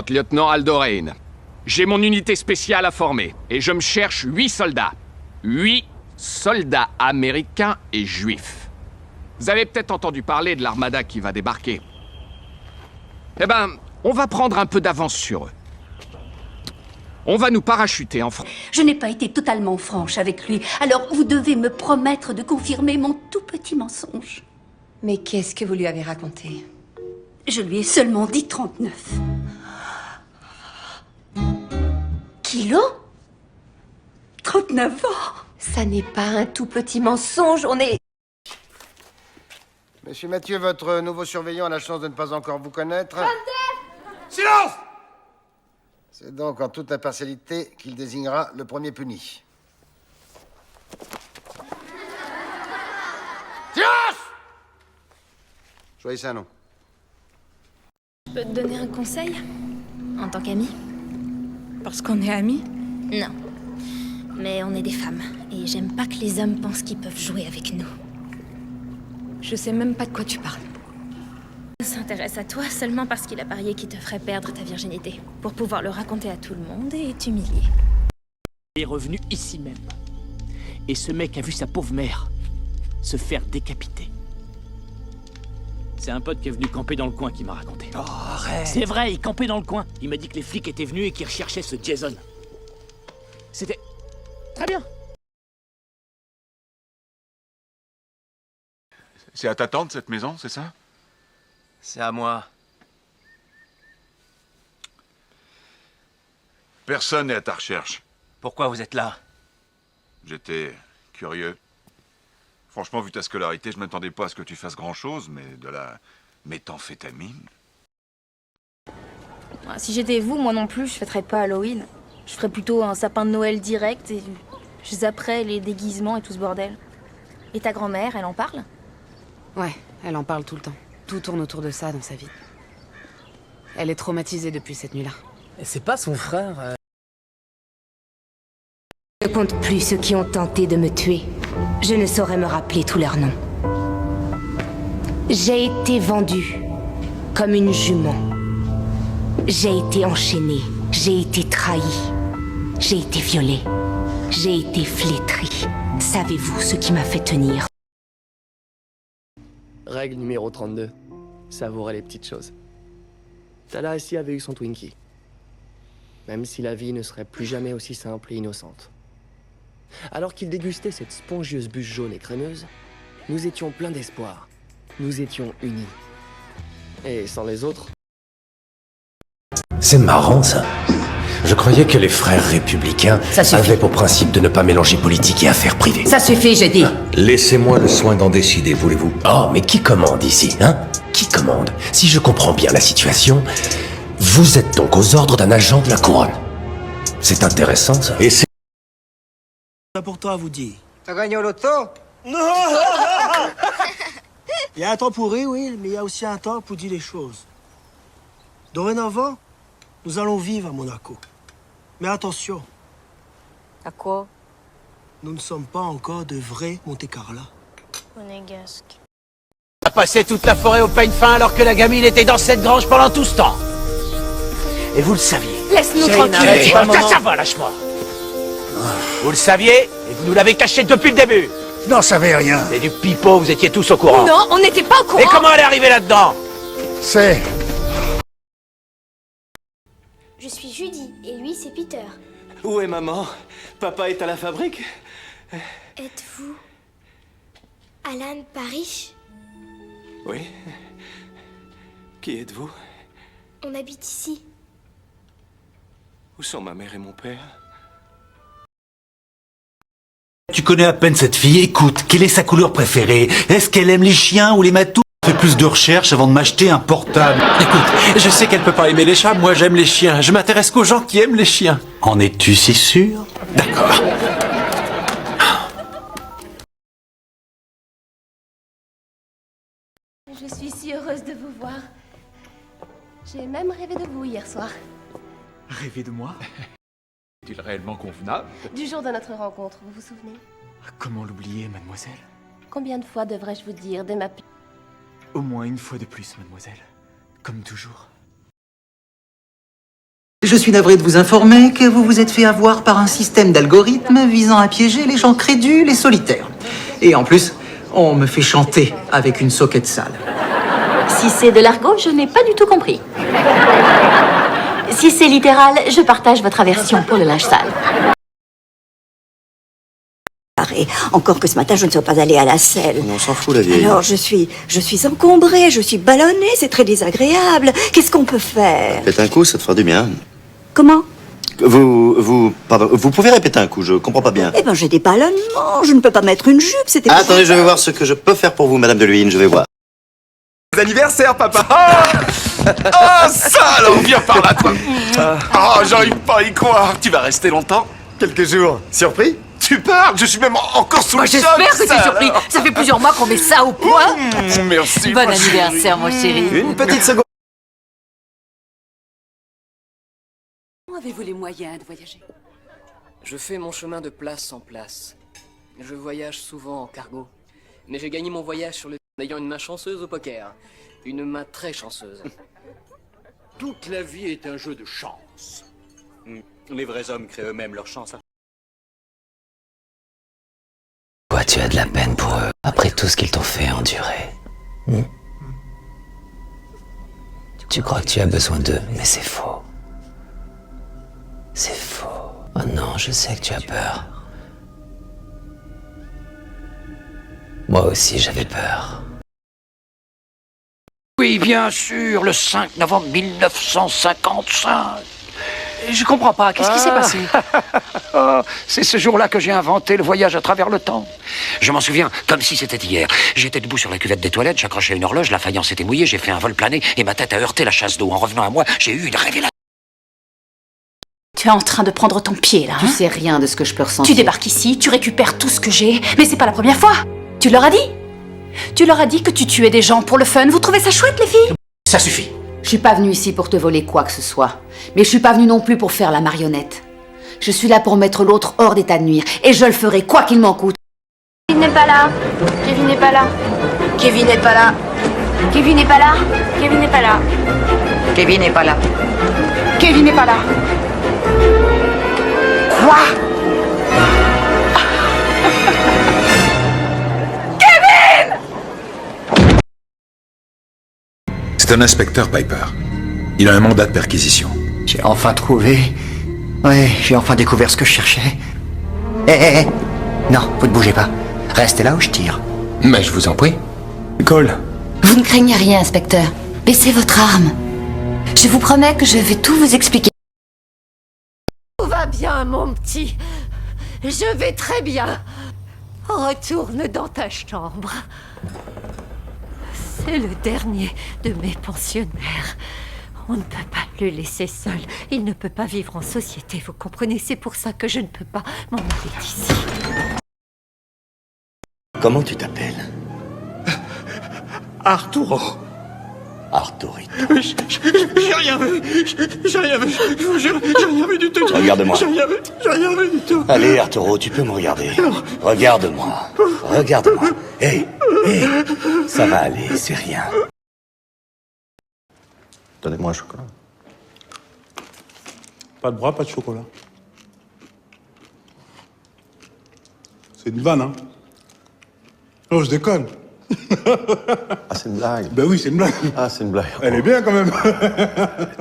Lieutenant Aldorain. J'ai mon unité spéciale à former, et je me cherche 8 soldats. 8 soldats américains et juifs. Vous avez peut-être entendu parler de l'armada qui va débarquer. Eh ben, on va prendre un peu d'avance sur eux. On va nous parachuter en France. Je n'ai pas été totalement franche avec lui, alors vous devez me promettre de confirmer mon tout petit mensonge. Mais qu'est-ce que vous lui avez raconté? Je lui ai seulement dit 39. Kilos 39 ans. Ça n'est pas un tout petit mensonge, on est... Monsieur Mathieu, votre nouveau surveillant a la chance de ne pas encore vous connaître. Silence! C'est donc en toute impartialité qu'il désignera le premier puni. Silence! Choisissez un nom. Je peux te donner un conseil? En tant qu'ami? Parce qu'on est amis? Non. Mais on est des femmes, et j'aime pas que les hommes pensent qu'ils peuvent jouer avec nous. Je sais même pas de quoi tu parles. Il s'intéresse à toi seulement parce qu'il a parié qu'il te ferait perdre ta virginité, pour pouvoir le raconter à tout le monde et t'humilier. Il est revenu ici même. Et ce mec a vu sa pauvre mère se faire décapiter. C'est un pote qui est venu camper dans le coin qui m'a raconté. Oh, arrête! C'est vrai, il campait dans le coin. Il m'a dit que les flics étaient venus et qu'ils recherchaient ce Jason. C'était... très bien. C'est à ta tante, cette maison, c'est ça? C'est à moi. Personne n'est à ta recherche. Pourquoi vous êtes là? J'étais curieux. Franchement, vu ta scolarité, je m'attendais pas à ce que tu fasses grand-chose, mais de la méthamphétamine... Si j'étais vous, moi non plus, je fêterais pas Halloween. Je ferais plutôt un sapin de Noël direct et je zapperais les déguisements et tout ce bordel. Et ta grand-mère, elle en parle? Ouais, elle en parle tout le temps. Tout tourne autour de ça dans sa vie. Elle est traumatisée depuis cette nuit-là. C'est pas son frère Je ne compte plus ceux qui ont tenté de me tuer. Je ne saurais me rappeler tous leurs noms. J'ai été vendue comme une jument. J'ai été enchaînée. J'ai été trahie. J'ai été violée. J'ai été flétrie. Savez-vous ce qui m'a fait tenir? Règle numéro 32. Savourer les petites choses. Tallahassee avait eu son Twinkie. Même si la vie ne serait plus jamais aussi simple et innocente. Alors qu'il dégustait cette spongieuse bûche jaune et crémeuse, nous étions pleins d'espoir. Nous étions unis. Et sans les autres... C'est marrant, ça. Je croyais que les frères républicains avaient pour principe de ne pas mélanger politique et affaires privées. Ça suffit, j'ai dit. Laissez-moi le soin d'en décider, voulez-vous? Oh, mais qui commande ici, hein? Qui commande? Si je comprends bien la situation, vous êtes donc aux ordres d'un agent de la couronne. C'est intéressant, ça. Et c'est... Pour toi, vous dit. T'as gagné au loto? Non! Il y a un temps pour rire, oui, mais il y a aussi un temps pour dire les choses. Dorénavant, nous allons vivre à Monaco. Mais attention. À quoi? Nous ne sommes pas encore de vrais Monte-Carlo. Monégasque. On a passé toute la forêt au peigne fin alors que la gamine était dans cette grange pendant tout ce temps. Et vous le saviez. Laisse-nous C'est tranquilles. ça va, lâche-moi. Vous le saviez et vous nous l'avez caché depuis le début. Je n'en savais rien. C'est du pipeau, vous étiez tous au courant. Non, on n'était pas au courant. Et comment elle est arrivée là-dedans? C'est... Je suis Judy, et lui, c'est Peter. Où est maman? Papa est à la fabrique? Êtes-vous Alan Parrish? Oui. Qui êtes-vous? On habite ici. Où sont ma mère et mon père? Tu connais à peine cette fille, écoute, quelle est sa couleur préférée? Est-ce qu'elle aime les chiens ou les matous? Fais plus de recherches avant de m'acheter un portable. Écoute, je sais qu'elle peut pas aimer les chats, moi j'aime les chiens. Je m'intéresse qu'aux gens qui aiment les chiens. En es-tu si sûr? D'accord. Je suis si heureuse de vous voir. J'ai même rêvé de vous hier soir. Rêver de moi? Est-il réellement convenable? Du jour de notre rencontre, vous vous souvenez? Comment l'oublier, mademoiselle? Combien de fois devrais-je vous dire dès ma... Au moins une fois de plus, mademoiselle. Comme toujours. Je suis navré de vous informer que vous vous êtes fait avoir par un système d'algorithmes visant à piéger les gens crédules et solitaires. Et en plus, on me fait chanter avec une soquette sale. Si c'est de l'argot, je n'ai pas du tout compris. Si c'est littéral, je partage votre aversion pour le linge sale. Encore que ce matin, je ne sois pas allée à la selle. On s'en fout, la vieille. Alors, je suis encombrée, je suis ballonnée, c'est très désagréable. Qu'est-ce qu'on peut faire? Répète un coup, ça te fera du bien. Comment? Pardon, vous pouvez répéter un coup, je comprends pas bien. Eh ben, j'ai des ballonnements, je ne peux pas mettre une jupe, c'était... Attendez, je vais voir ce que je peux faire pour vous, Madame de Luynes, je vais voir. Anniversaire, papa. Oh, ça alors, viens par là, toi. Oh, j'arrive pas à y croire. Tu vas rester longtemps? Quelques jours. Surpris? Tu parles, je suis même encore sous le choc. J'espère que t'es surpris. Ça fait plusieurs mois qu'on met ça au point. Merci. Bon anniversaire, mon chéri. Une petite seconde. Comment avez-vous les moyens de voyager? Je fais mon chemin de place en place. Je voyage souvent en cargo. Mais j'ai gagné mon voyage sur le en ayant une main chanceuse au poker. Une main très chanceuse. Toute la vie est un jeu de chance. Les vrais hommes créent eux-mêmes leur chance. Pourquoi tu as de la peine pour eux, après tout ce qu'ils t'ont fait endurer? Tu crois que tu as besoin d'eux, mais c'est faux. C'est faux. Oh non, je sais que tu as peur. Moi aussi, j'avais peur. Oui, bien sûr, le 5 novembre 1955. Je comprends pas, qu'est-ce qui s'est passé? C'est ce jour-là que j'ai inventé le voyage à travers le temps. Je m'en souviens, comme si c'était hier. J'étais debout sur la cuvette des toilettes, j'accrochais une horloge, la faïence était mouillée, j'ai fait un vol plané et ma tête a heurté la chasse d'eau. En revenant à moi, j'ai eu une révélation. Tu es en train de prendre ton pied, là. Tu sais rien de ce que je peux ressentir. Tu débarques ici, tu récupères tout ce que j'ai, mais c'est pas la première fois. Tu leur as dit? Tu leur as dit que tu tuais des gens pour le fun. Vous trouvez ça chouette, les filles? Ça suffit. Je suis pas venue ici pour te voler quoi que ce soit. Mais je suis pas venue non plus pour faire la marionnette. Je suis là pour mettre l'autre hors d'état de nuire. Et je le ferai quoi qu'il m'en coûte. Kevin n'est pas là. Kevin n'est pas là. Kevin n'est pas là. Kevin n'est pas là. Kevin n'est pas là. Kevin n'est pas là. Kevin n'est pas là. Quoi? C'est un inspecteur, Piper. Il a un mandat de perquisition. J'ai enfin trouvé. Ouais, j'ai enfin découvert ce que je cherchais. Hé. Non, vous ne bougez pas. Restez là où je tire. Mais je vous en prie. Cole. Vous ne craignez rien, inspecteur. Baissez votre arme. Je vous promets que je vais tout vous expliquer. Tout va bien, mon petit. Je vais très bien. Retourne dans ta chambre. C'est le dernier de mes pensionnaires. On ne peut pas le laisser seul. Il ne peut pas vivre en société, vous comprenez? C'est pour ça que je ne peux pas m'en aller d'ici. Comment tu t'appelles? Arturo. Arturito. J'ai rien vu. J'ai rien vu. Je vous jure, j'ai rien vu du tout. Regarde-moi. J'ai rien vu du tout. Allez, Arturo, tu peux me regarder. Regarde-moi. Regarde-moi. Hé, ça va aller, c'est rien. Donnez-moi un chocolat. Pas de bras, pas de chocolat. C'est une vanne, hein? Oh, je déconne. Ah, c'est une blague. Ben oui, c'est une blague. Ah, c'est une blague. Elle est bien quand même.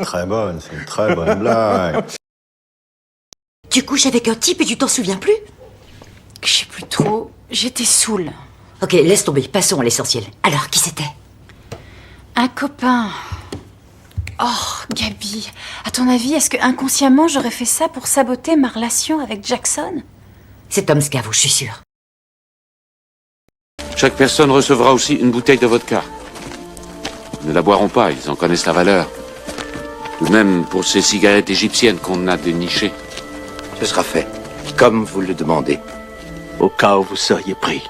Très bonne, c'est une très bonne blague. Tu couches avec un type et tu t'en souviens plus? Je sais plus trop. J'étais saoule. Ok, laisse tomber, passons à l'essentiel. Alors, qui c'était? Un copain. Oh, Gabi. À ton avis, est-ce que inconsciemment j'aurais fait ça pour saboter ma relation avec Jackson? C'est Tom Scavo, je suis sûre. Chaque personne recevra aussi une bouteille de vodka. Ils ne la boiront pas, ils en connaissent la valeur. Ou même pour ces cigarettes égyptiennes qu'on a dénichées. Ce sera fait, comme vous le demandez. Au cas où vous seriez pris.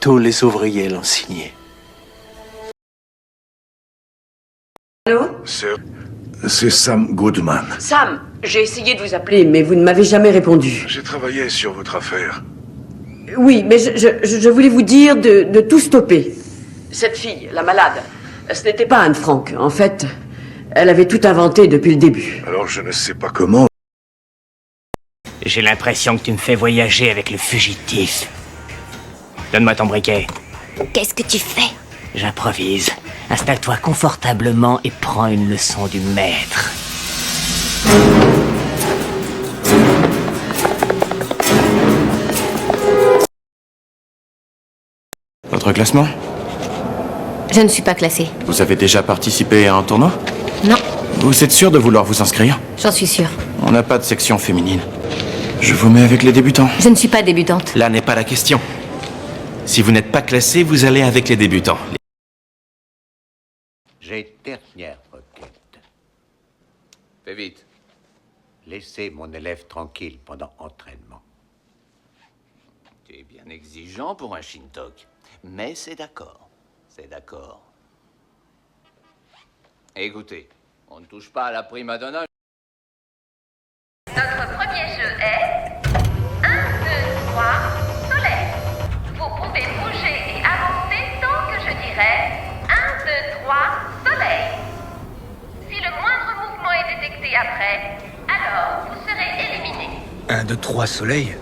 Tous les ouvriers l'ont signé. Allô? C'est Sam Goodman. Sam, j'ai essayé de vous appeler, mais vous ne m'avez jamais répondu. J'ai travaillé sur votre affaire. Oui, mais je voulais vous dire de tout stopper. Cette fille, la malade, ce n'était pas Anne Frank. En fait, Elle avait tout inventé depuis le début. Alors je ne sais pas comment. J'ai l'impression que tu me fais voyager avec le fugitif. Donne-moi ton briquet. Qu'est-ce que tu fais? J'improvise. Installe-toi confortablement et prends une leçon du maître. Votre classement? Je ne suis pas classée. Vous avez déjà participé à un tournoi? Non. Vous êtes sûr de vouloir vous inscrire? J'en suis sûre. On n'a pas de section féminine. Je vous mets avec les débutants. Je ne suis pas débutante. Là n'est pas la question. Si vous n'êtes pas classé, vous allez avec les débutants. J'ai dernière requête. Fais vite. Laissez mon élève tranquille pendant entraînement. Tu es bien exigeant pour un Shintok. Mais c'est d'accord. C'est d'accord. Écoutez, on ne touche pas à la prima donna. Notre premier jeu est 1, 2, 3, soleil. Vous pouvez bouger et avancer tant que je dirai 1, 2, 3, soleil. Si le moindre mouvement est détecté après, alors vous serez éliminé. 1, 2, 3, soleil.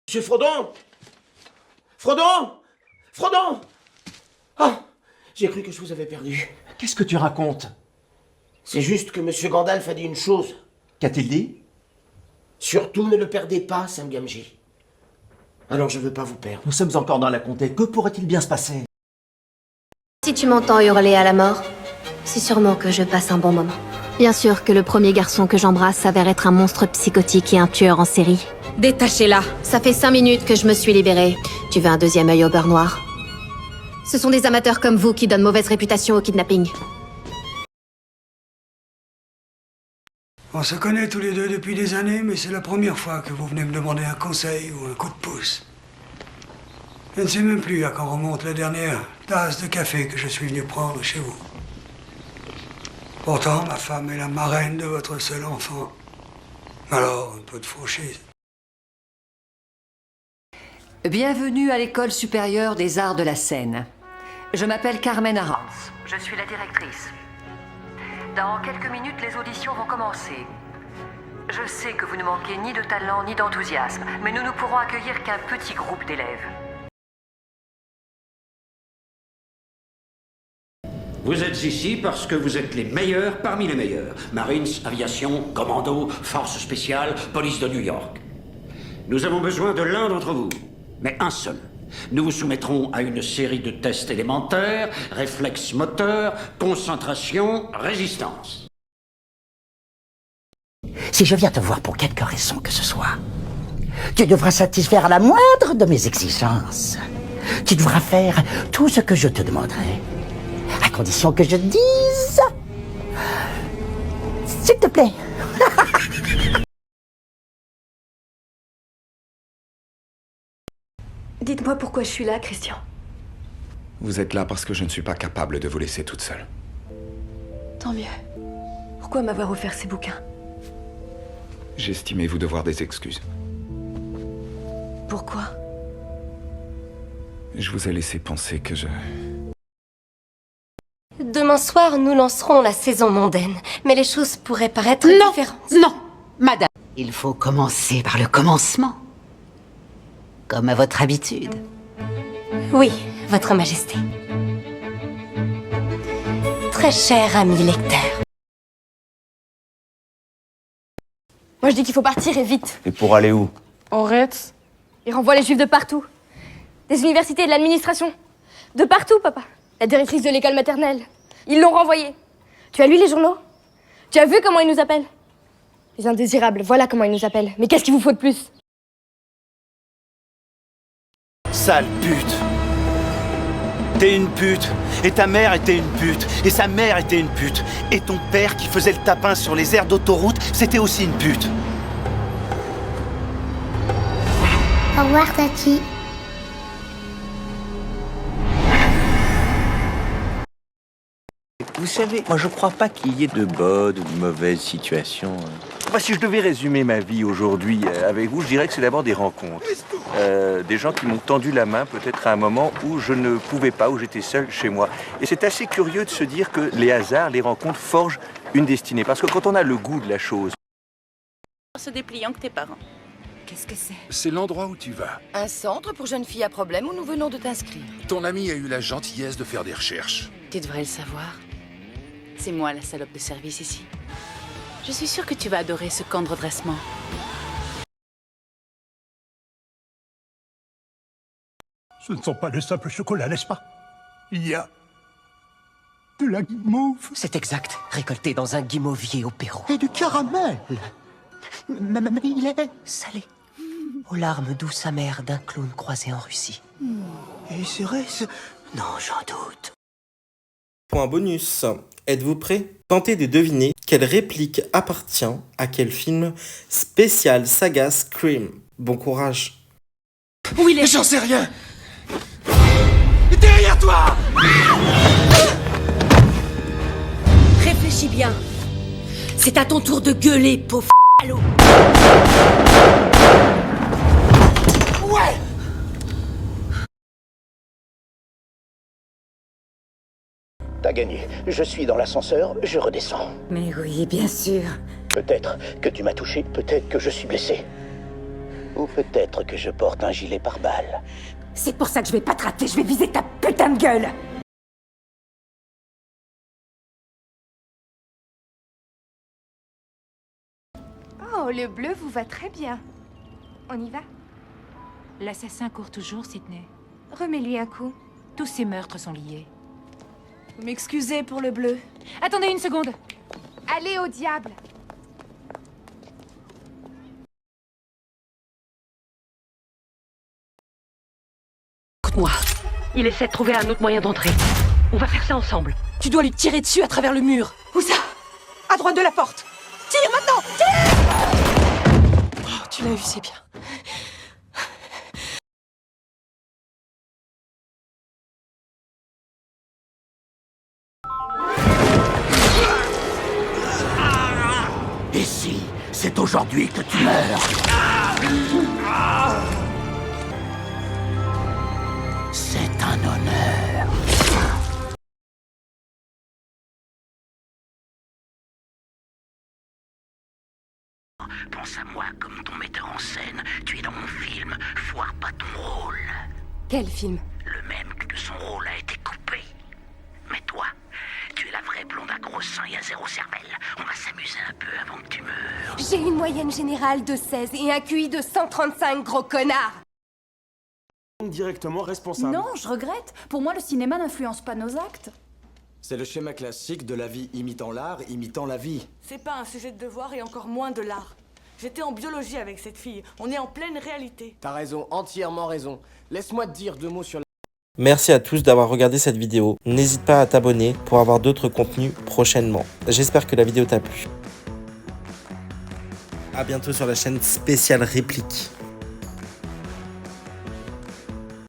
Monsieur Frodon! Frodon! Frodon! Ah! J'ai cru que je vous avais perdu. Qu'est-ce que tu racontes? C'est juste que Monsieur Gandalf a dit une chose. Qu'a-t-il dit? Surtout ne le perdez pas, Sam Gamgee. Alors je veux pas vous perdre. Nous sommes encore dans la comté. Que pourrait-il bien se passer? Si tu m'entends hurler à la mort, c'est sûrement que je passe un bon moment. Bien sûr que le premier garçon que j'embrasse s'avère être un monstre psychotique et un tueur en série. Détachez-la. Ça fait 5 minutes que je me suis libérée. Tu veux un deuxième œil au beurre noir? Ce sont des amateurs comme vous qui donnent mauvaise réputation au kidnapping. On se connaît tous les deux depuis des années, mais c'est la première fois que vous venez me demander un conseil ou un coup de pouce. Je ne sais même plus à quand remonte la dernière tasse de café que je suis venu prendre chez vous. Pourtant, ma femme est la marraine de votre seul enfant. Alors, un peu de franchise. Bienvenue à l'École supérieure des arts de la scène. Je m'appelle Carmen Arantz. Je suis la directrice. Dans quelques minutes, les auditions vont commencer. Je sais que vous ne manquez ni de talent ni d'enthousiasme, mais nous ne pourrons accueillir qu'un petit groupe d'élèves. Vous êtes ici parce que vous êtes les meilleurs parmi les meilleurs. Marines, aviation, commando, forces spéciales, police de New York. Nous avons besoin de l'un d'entre vous, mais un seul. Nous vous soumettrons à une série de tests élémentaires, réflexes moteurs, concentration, résistance. Si je viens te voir pour quelque raison que ce soit, tu devras satisfaire à la moindre de mes exigences. Tu devras faire tout ce que je te demanderai, à condition que je dise... S'il te plaît. Dites-moi pourquoi je suis là, Christian. Vous êtes là parce que je ne suis pas capable de vous laisser toute seule. Tant mieux. Pourquoi m'avoir offert ces bouquins? J'estimais vous devoir des excuses. Pourquoi? Je vous ai laissé penser que je... Demain soir, nous lancerons la saison mondaine. Mais les choses pourraient paraître différentes. Non, madame. Il faut commencer par le commencement. Comme à votre habitude. Oui, votre majesté. Très cher ami lecteur. Moi je dis qu'il faut partir et vite. Et pour aller où? En Retz. Ils renvoient les juifs de partout. Des universités et de l'administration. De partout, papa. La directrice de l'école maternelle. Ils l'ont renvoyé. Tu as lu les journaux? Tu as vu comment ils nous appellent? Les indésirables, voilà comment ils nous appellent. Mais qu'est-ce qu'il vous faut de plus? Sale pute. T'es une pute. Et ta mère était une pute. Et sa mère était une pute. Et ton père qui faisait le tapin sur les aires d'autoroute, c'était aussi une pute. Au revoir, Tati. Vous savez, moi je crois pas qu'il y ait de bonnes ou de mauvaises situations. Moi, si je devais résumer ma vie aujourd'hui avec vous, je dirais que c'est d'abord des rencontres. Des gens qui m'ont tendu la main peut-être à un moment où je ne pouvais pas, où j'étais seul chez moi. Et c'est assez curieux de se dire que les hasards, les rencontres forgent une destinée. Parce que quand on a le goût de la chose... Ce dépliant que tes parents. Qu'est-ce que c'est? C'est l'endroit où tu vas. Un centre pour jeunes filles à problème où nous venons de t'inscrire. Ton ami a eu la gentillesse de faire des recherches. Tu devrais le savoir. C'est moi la salope de service ici. Je suis sûre que tu vas adorer ce camp de redressement. Ce ne sont pas de simples chocolats, n'est-ce pas? Il y a de la guimauve. C'est exact, récolté dans un guimauvier au Pérou. Et du caramel. Mais il est salé. Aux larmes douces amères d'un clown croisé en Russie. Et serait-ce... Non, j'en doute. Point bonus. Êtes-vous prêts? Tentez de deviner quelle réplique appartient à quel film spécial saga Scream. Bon courage. Où il est? J'en sais rien. Derrière toi! Réfléchis bien. C'est à ton tour de gueuler, pauvre allô. Ouais! T'as gagné. Je suis dans l'ascenseur, je redescends. Mais oui, bien sûr. Peut-être que tu m'as touché, peut-être que je suis blessé. Ou peut-être que je porte un gilet pare-balles. C'est pour ça que je vais pas te rater, je vais viser ta putain de gueule. Oh, le bleu vous va très bien. On y va? L'assassin court toujours, Sydney. Remets-lui un coup. Tous ces meurtres sont liés. Vous m'excusez pour le bleu. Attendez une seconde. Allez au diable. Écoute-moi, il essaie de trouver un autre moyen d'entrer. On va faire ça ensemble. Tu dois lui tirer dessus à travers le mur. Où ça? À droite de la porte. Tire maintenant! Tire! Oh, tu l'as eu, c'est bien. Et si c'est aujourd'hui que tu meurs? C'est un honneur. Pense à moi comme ton metteur en scène. Tu es dans mon film. Foire pas ton rôle. Quel film? Le même que son rôle a été coupé. Mais toi, tu es la vraie blonde à gros seins et à zéro cervelle. On va s'amuser un peu avant que tu meurs. J'ai une moyenne générale de 16 et un QI de 135, gros connard. Directement responsable. Non, je regrette. Pour moi, le cinéma n'influence pas nos actes. C'est le schéma classique de la vie imitant l'art, imitant la vie. C'est pas un sujet de devoir et encore moins de l'art. J'étais en biologie avec cette fille. On est en pleine réalité. T'as raison, entièrement raison. Laisse-moi te dire 2 mots sur la... Merci à tous d'avoir regardé cette vidéo. N'hésite pas à t'abonner pour avoir d'autres contenus prochainement. J'espère que la vidéo t'a plu. A bientôt sur la chaîne spéciale réplique.